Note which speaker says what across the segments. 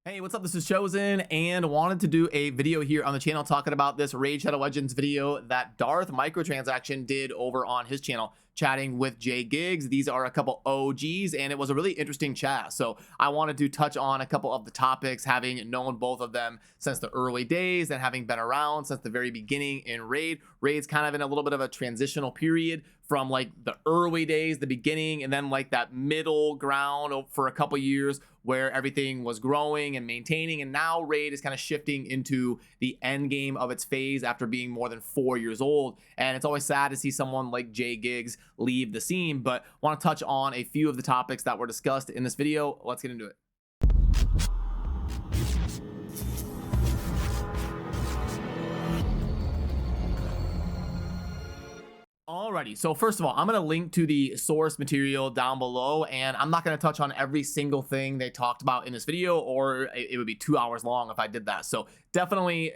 Speaker 1: Hey, what's up? This is Chosen and wanted to do a video here on the channel talking about this Raid Shadow Legends video that Darth Microtransaction did over on his channel, chatting with JGigs. These are a couple OGs and it was a really interesting chat. So I wanted to touch on a couple of the topics, having known both of them since the early days and having been around since the very beginning in Raid. Raid's kind of in a little bit of a transitional period from like the early days, the beginning, and then like that middle ground for a couple years where everything was growing and maintaining, and now Raid is kind of shifting into the end game of its phase after being more than 4 years old. And it's always sad to see someone like JGigs leave the scene, but want to touch on a few of the topics that were discussed in this video. Let's get into it. Alrighty, so first of all, I'm going to link to the source material down below, and I'm not going to touch on every single thing they talked about in this video, or it would be 2 hours long if I did that. So definitely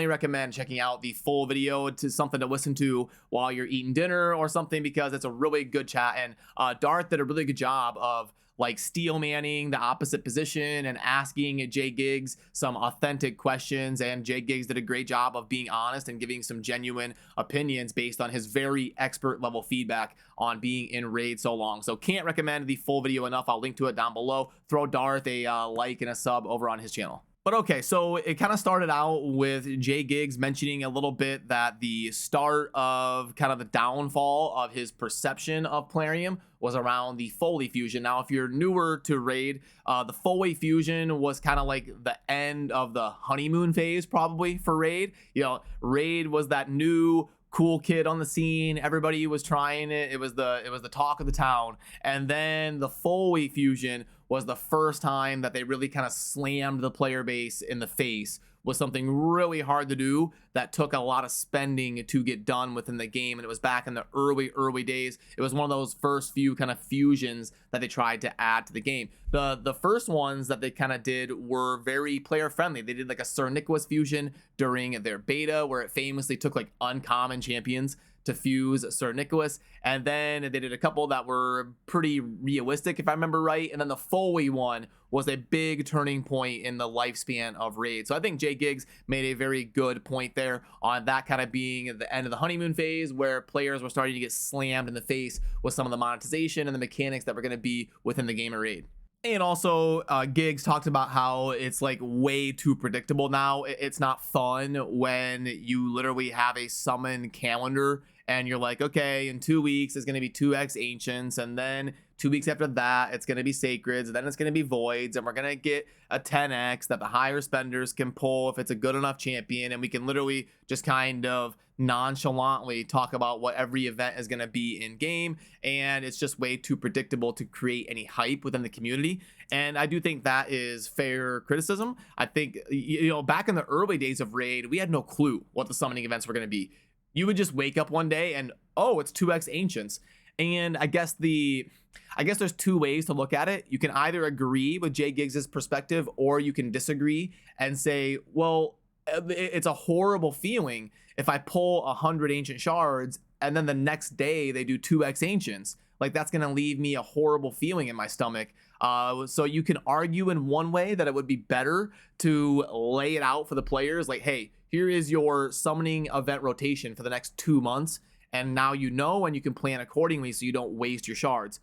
Speaker 1: recommend checking out the full video. To something to listen to while you're eating dinner or something, because it's a really good chat, and Darth did a really good job of like steel manning the opposite position and asking JGigs some authentic questions, and JGigs did a great job of being honest and giving some genuine opinions based on his very expert level feedback on being in Raid so long. So can't recommend the full video enough. I'll link to it down below. Throw Darth a like and a sub over on his channel. But okay, so it kind of started out with JGigs mentioning a little bit that the start of kind of the downfall of his perception of Plarium was around the Foley Fusion. Now, if you're newer to Raid, the Foley Fusion was kind of like the end of the honeymoon phase probably for Raid. You know, Raid was that new cool kid on the scene. Everybody was trying it. It was the talk of the town. And then the Foley Fusion was the first time that they really kind of slammed the player base in the face with something really hard to do that took a lot of spending to get done within the game. And it was back in the early days. It was one of those first few kind of fusions that they tried to add to the game. The first ones that they kind of did were very player friendly. They did like a Sir Nicholas fusion during their beta, where it famously took like uncommon champions to fuse Sir Nicholas, and then they did a couple that were pretty realistic if I remember right, and then the Foley one was a big turning point in the lifespan of Raid. So I think JGigs made a very good point there on that kind of being the end of the honeymoon phase, where players were starting to get slammed in the face with some of the monetization and the mechanics that were going to be within the game of Raid. And also, Gigs talked about how it's like way too predictable now. It's not fun when you literally have a summon calendar and you're like, okay, in 2 weeks it's going to be 2x Ancients, and then 2 weeks after that it's going to be Sacreds, and then it's going to be Voids, and we're going to get a 10x that the higher spenders can pull if it's a good enough champion, and we can literally just kind of nonchalantly talk about what every event is going to be in game, and it's just way too predictable to create any hype within the community. And I do think that is fair criticism. I think, you know, back in the early days of Raid, we had no clue what the summoning events were going to be. You would just wake up one day and, oh, it's 2x Ancients. And I guess there's two ways to look at it. You can either agree with JGigs' perspective, or you can disagree and say, well, it's a horrible feeling if I pull 100 ancient shards and then the next day they do 2x Ancients. Like, that's going to leave me a horrible feeling in my stomach. So you can argue in one way that it would be better to lay it out for the players, like, hey, here is your summoning event rotation for the next 2 months, and now you know, and you can plan accordingly so you don't waste your shards.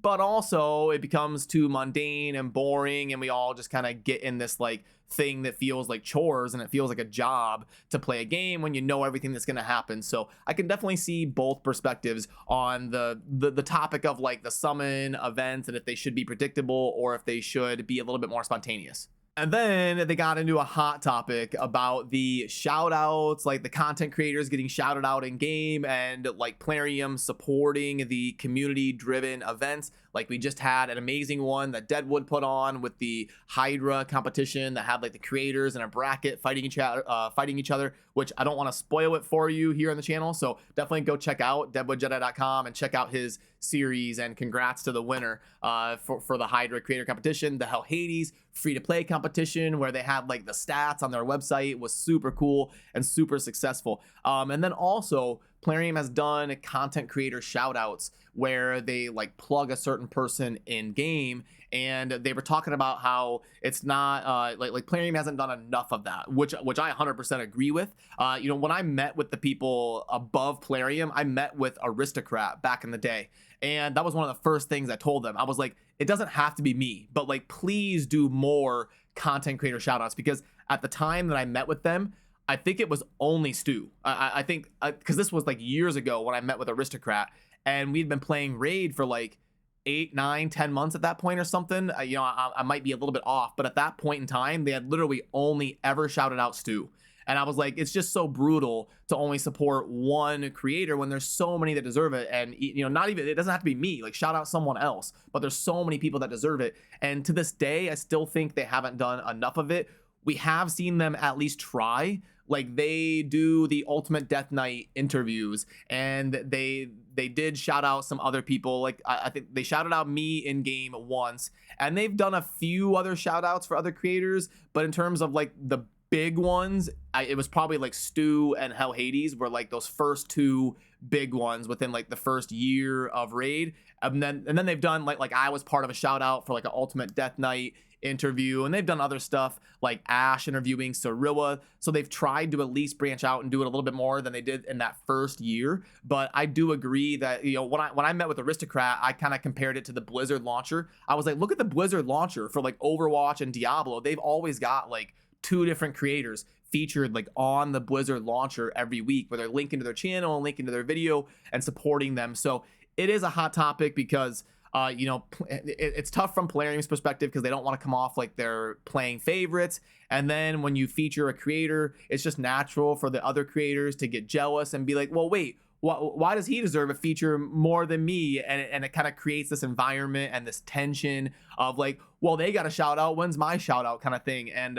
Speaker 1: But also it becomes too mundane and boring, and we all just kind of get in this like thing that feels like chores, and it feels like a job to play a game when you know everything that's going to happen. So I can definitely see both perspectives on the topic of like the summon events, and if they should be predictable or if they should be a little bit more spontaneous. And then they got into a hot topic about the shoutouts, like the content creators getting shouted out in game, and like Plarium supporting the community driven events. Like, we just had an amazing one that Deadwood put on with the Hydra competition that had like the creators in a bracket fighting each other, which I don't want to spoil it for you here on the channel. So definitely go check out deadwoodjedi.com and check out his series, and congrats to the winner for the Hydra creator competition. The Hell Hades free-to-play competition, where they had like the stats on their website, was super cool and super successful. And then also Plarium has done content creator shoutouts where they like plug a certain person in game, and they were talking about how it's not like Plarium hasn't done enough of that, which I 100% agree with. You know, when I met with the people above Plarium, I met with Aristocrat back in the day, and that was one of the first things I told them. I was like, it doesn't have to be me, but like, please do more content creator shoutouts, because at the time that I met with them, I think it was only Stu. I think because this was like years ago when I met with Aristocrat, and we'd been playing Raid for like 8, 9, 10 months at that point or something. You know, I might be a little bit off, but at that point in time, they had literally only ever shouted out Stu. And I was like, it's just so brutal to only support one creator when there's so many that deserve it. And, you know, not even, it doesn't have to be me, like shout out someone else, but there's so many people that deserve it. And to this day, I still think they haven't done enough of it. We have seen them at least try. Like, they do the Ultimate Death Knight interviews, and they did shout out some other people. Like, I think they shouted out me in game once, and they've done a few other shout outs for other creators. But in terms of like the big ones, it was probably like Stu and Hell Hades were like those first two big ones within like the first year of Raid. And then they've done like I was part of a shout out for like an Ultimate Death Knight interview, and they've done other stuff like Ash interviewing Cirilla. So they've tried to at least branch out and do it a little bit more than they did in that first year. But I do agree that, you know, when I met with Aristocrat, I kind of compared it to the Blizzard launcher. I was like, look at the Blizzard launcher for like Overwatch and Diablo. They've always got like 2 different creators featured like on the Blizzard launcher every week, where they're linking to their channel and linking to their video and supporting them. So it is a hot topic because you know, it's tough from Plarium's perspective because they don't want to come off like they're playing favorites. And then when you feature a creator, it's just natural for the other creators to get jealous and be like, well, wait, why does he deserve a feature more than me? And it kind of creates this environment and this tension of like, well, they got a shout out, when's my shout out kind of thing. And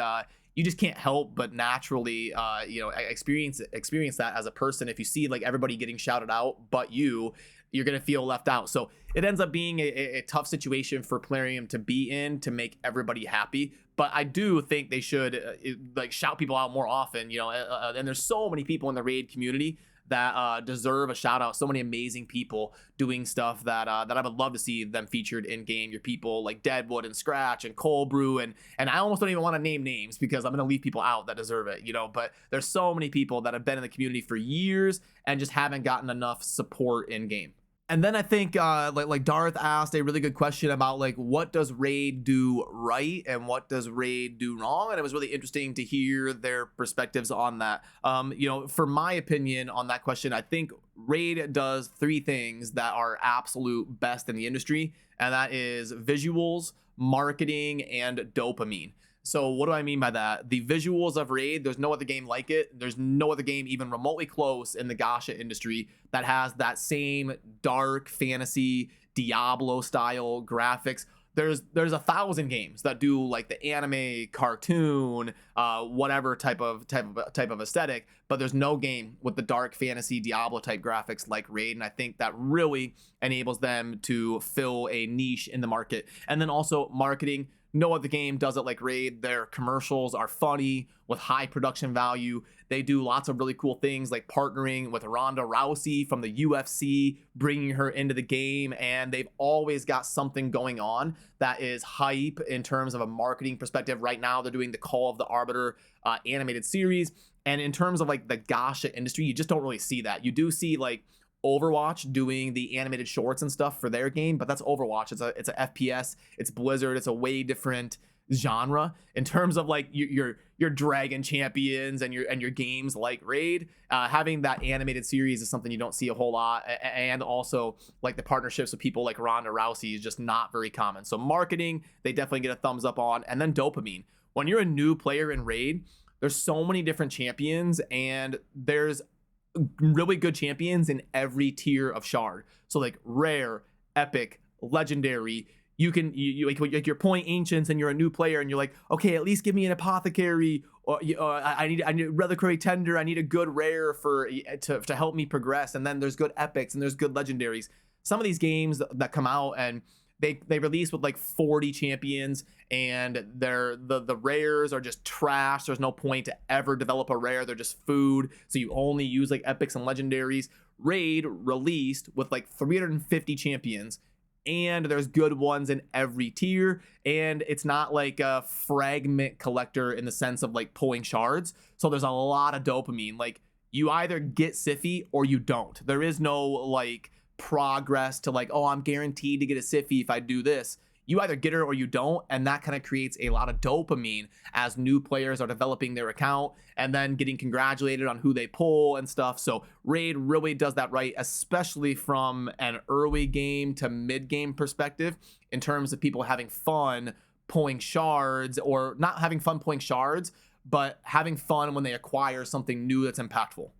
Speaker 1: you just can't help but naturally, you know, experience that as a person. If you see like everybody getting shouted out but you're going to feel left out. So it ends up being a tough situation for Plarium to be in to make everybody happy. But I do think they should like shout people out more often, you know, and there's so many people in the Raid community that deserve a shout out. So many amazing people doing stuff that that I would love to see them featured in game. Your people like Deadwood and Scratch and Cold Brew, and I almost don't even want to name names because I'm going to leave people out that deserve it, you know. But there's so many people that have been in the community for years and just haven't gotten enough support in game. And then I think like Darth asked a really good question about like, what does Raid do right and what does Raid do wrong? And it was really interesting to hear their perspectives on that. You know, for my opinion on that question, I think Raid does 3 things that are absolute best in the industry, and that is visuals, marketing, and dopamine. So what do I mean by that? The visuals of Raid, there's no other game like it. There's no other game even remotely close in the gacha industry that has that same dark fantasy Diablo style graphics. There's 1,000 games that do like the anime, cartoon, whatever type of aesthetic, but there's no game with the dark fantasy Diablo type graphics like Raid, and I think that really enables them to fill a niche in the market. And then also marketing. No other game does it like Raid. Their commercials are funny with high production value. They do lots of really cool things like partnering with Ronda Rousey from the UFC, bringing her into the game, and they've always got something going on that is hype in terms of a marketing perspective. Right now, they're doing the Call of the Arbiter animated series, and in terms of like the gacha industry, you just don't really see that. You do see like Overwatch doing the animated shorts and stuff for their game, but that's Overwatch. It's a FPS. It's Blizzard. It's a way different genre in terms of like your Dragon Champions and your games like Raid. Having that animated series is something you don't see a whole lot, and also like the partnerships with people like Ronda Rousey is just not very common. So marketing, they definitely get a thumbs up on, and then dopamine. When you're a new player in Raid, there's so many different champions, and there's really good champions in every tier of shard. So like rare, epic, legendary. You can like your point ancients, and you're a new player, and you're like, okay, at least give me an apothecary, or I need a reliquary tender. I need a good rare to help me progress. And then there's good epics and there's good legendaries. Some of these games that come out and they release with like 40 champions, and the rares are just trash. There's no point to ever develop a rare. They're just food. So you only use like epics and legendaries. Raid released with like 350 champions, and there's good ones in every tier, and it's not like a fragment collector in the sense of like pulling shards. So there's a lot of dopamine. Like, you either get Siffy or you don't. There is no like progress to like, oh, I'm guaranteed to get a Siffy if I do this. You either get her or you don't, and that kind of creates a lot of dopamine as new players are developing their account and then getting congratulated on who they pull and stuff. So Raid really does that right, especially from an early game to mid game perspective, in terms of people having fun pulling shards, or not having fun pulling shards, but having fun when they acquire something new that's impactful.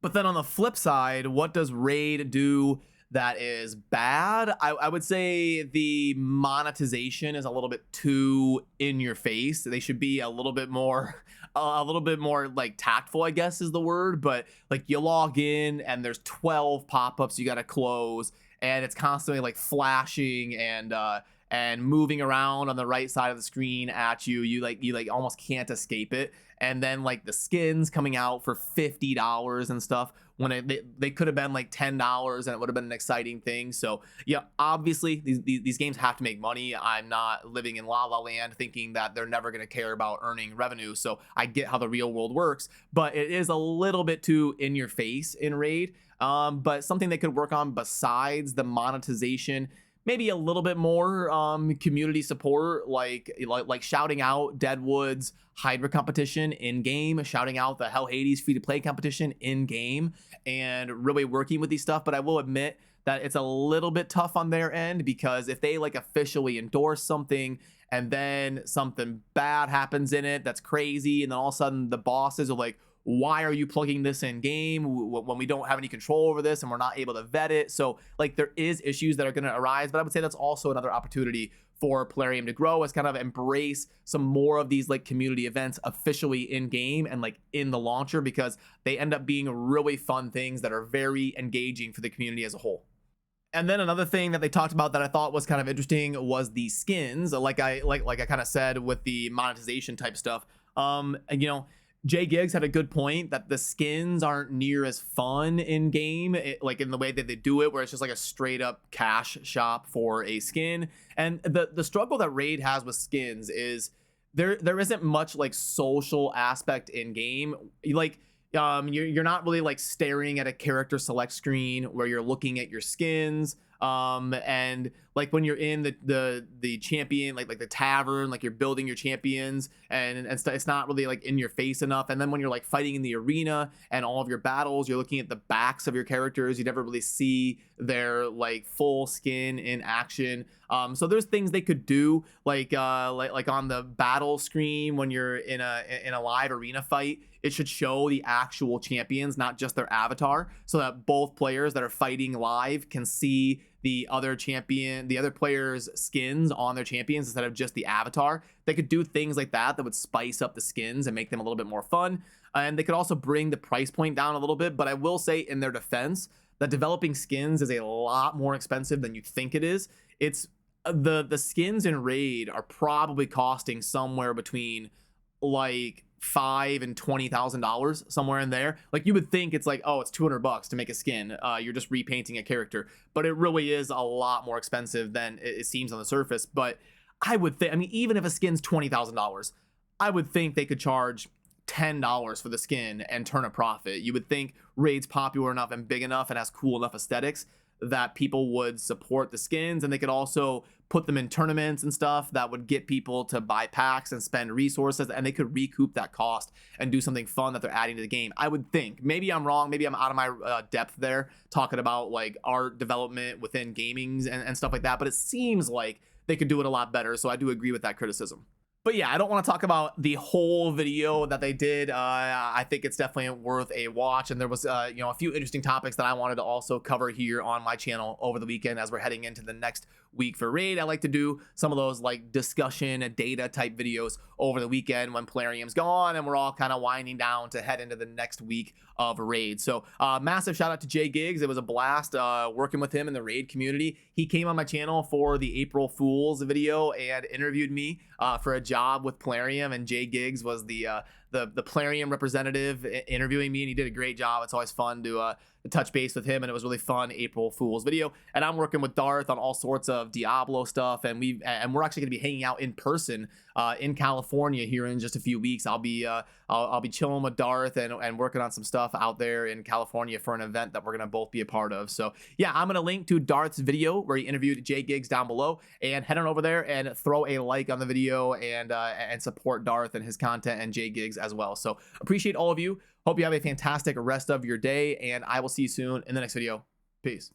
Speaker 1: But then on the flip side, what does Raid do that is bad? I would say the monetization is a little bit too in your face. They should be a little bit more like tactful, I guess is the word. But like, you log in and there's 12 pop-ups you got to close, and it's constantly like flashing and moving around on the right side of the screen at you. You like almost can't escape it. And then like the skins coming out for $50 and stuff, when they could have been like $10, and it would have been an exciting thing. So yeah, obviously these games have to make money. I'm not living in La La Land thinking that they're never going to care about earning revenue. So I get how the real world works, but it is a little bit too in your face in Raid. But something they could work on besides the monetization, maybe a little bit more community support, like shouting out Deadwood's Hydra competition in game, shouting out the Hell Hades free to play competition in game, and really working with these stuff. But I will admit that it's a little bit tough on their end, because if they like officially endorse something and then something bad happens in it that's crazy, and then all of a sudden the bosses are like, why are you plugging this in game when we don't have any control over this and we're not able to vet it? So like, there is issues that are going to arise, but I would say that's also another opportunity for Plarium to grow, as kind of embrace some more of these like community events officially in game and like in the launcher, because they end up being really fun things that are very engaging for the community as a whole. And then another thing that they talked about that I thought was kind of interesting was the skins. Like I kind of said with the monetization type stuff, you know, JGigs had a good point that the skins aren't near as fun in game, like in the way that they do it, where it's just like a straight up cash shop for a skin. And the struggle that Raid has with skins is there isn't much like social aspect in game. Like, you're not really like staring at a character select screen where you're looking at your skins. And like when you're in the champion, like the tavern, like you're building your champions and it's not really like in your face enough. And then when you're like fighting in the arena and all of your battles, you're looking at the backs of your characters. You never really see their like full skin in action. So there's things they could do, like on the battle screen when you're in a live arena fight, it should show the actual champions, not just their avatar, so that both players that are fighting live can see the other players' skins on their champions instead of just the avatar. They could do things like that would spice up the skins and make them a little bit more fun. And they could also bring the price point down a little bit. But I will say, in their defense, that developing skins is a lot more expensive than you think it is. It's the skins in Raid are probably costing somewhere between like $5,000 and $20,000, somewhere in there. Like, you would think it's like, oh, it's $200 to make a skin. You're just repainting a character, but it really is a lot more expensive than it seems on the surface. But I would think, I mean, even if a skin's $20,000, I would think they could charge $10 for the skin and turn a profit. You would think Raid's popular enough and big enough and has cool enough aesthetics that people would support the skins, and they could also put them in tournaments and stuff that would get people to buy packs and spend resources, and they could recoup that cost and do something fun that they're adding to the game. I would think. Maybe I'm wrong. Maybe I'm out of my depth there talking about like art development within gamings and stuff like that, but it seems like they could do it a lot better. So I do agree with that criticism. But yeah, I don't want to talk about the whole video that they did. I think it's definitely worth a watch. And there was, a few interesting topics that I wanted to also cover here on my channel over the weekend as we're heading into the next week for Raid. I like to do some of those like discussion and data type videos over the weekend when Plarium's gone and we're all kind of winding down to head into the next week of Raid. So massive shout out to JGigs. It was a blast working with him in the Raid community. He came on my channel for the April Fool's video and interviewed me for a job with Plarium, and JGigs was the Plarium representative interviewing me, and he did a great job. It's always fun to touch base with him, and it was really fun April Fool's video. And I'm working with Darth on all sorts of Diablo stuff, and we're actually going to be hanging out in person in California here in just a few weeks. I'll be chilling with Darth and working on some stuff out there in California for an event that we're going to both be a part of. So yeah, I'm going to link to Darth's video where he interviewed JGigs down below, and head on over there and throw a like on the video and support Darth and his content and JGigs as well. So appreciate all of you. Hope you have a fantastic rest of your day, and I will see you soon in the next video. Peace.